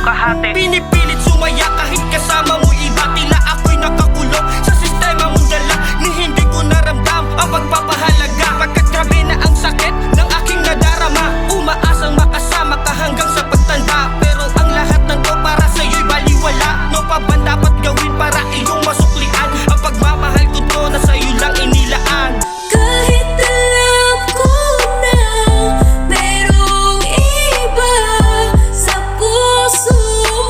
mong kahati. Pinipilit sumaya kahit kasama mo iba. Tila ako'y nakakulong sa sistema mong dala, ni hindi ko naramdam ang pagpapahalaga. Pagkat grabe na ang sakit ng aking nadarama, umaasang makasama ka hanggang sa pagtanda. Pero ang lahat ng to para sa'yo'y baliwala. No pa ba dapat gawin para iyong masuklian ang pagmamahal ko to na sa'yo lang inilaan? Kahit alam ko na merong iba sa puso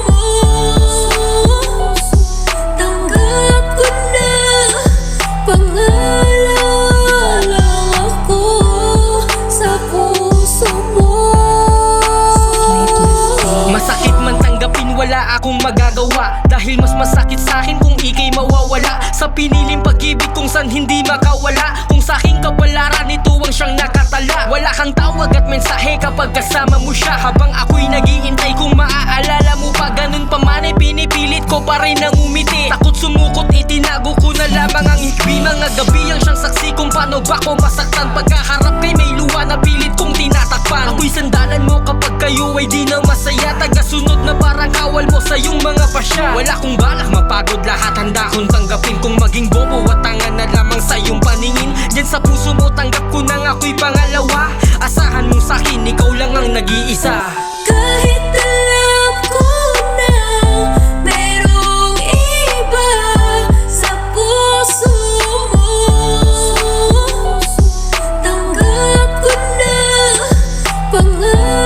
mo, tanggap ko na pangalawa ako sa puso mo. Masakit man tanggapin, wala akong magagawa. Dahil mas masakit sa'kin kung ika'y mawawala sa piniling pag-ibig kung saan hindi makawala. Kung sa'king kapalaran, ito ang siyang nakatala. Wala kang tawag at mensahe kapag kasama mo siya. Habang ako'y nag-iintay kung maaalala mo pa. Ganun pa man ay pinipilit ko pa rin ang umiti. Takot sumukot, itinago ko na lamang ang hikbi. Mga gabi ang siyang saksi kung paano ba ko masaktan. Pagkaharap kay may luha na pilit kong tinatakpan. Ako'y sandalan mo kapag kayo ay di na masaya. Tagasunod na parang kawal mo sa iyong mga pasya. Wala kong balak mapagod, lahat handa kong tanggapin. Kung maging bobo at tanga na lamang sa iyong paningin, diyan sa puso mo tanggap ko nang ako'y pangalawa. Asahan mo sa'kin, ikaw lang ang nag-iisa. Kahit alam ko na merong iba sa puso mo, tanggap ko na pangalawa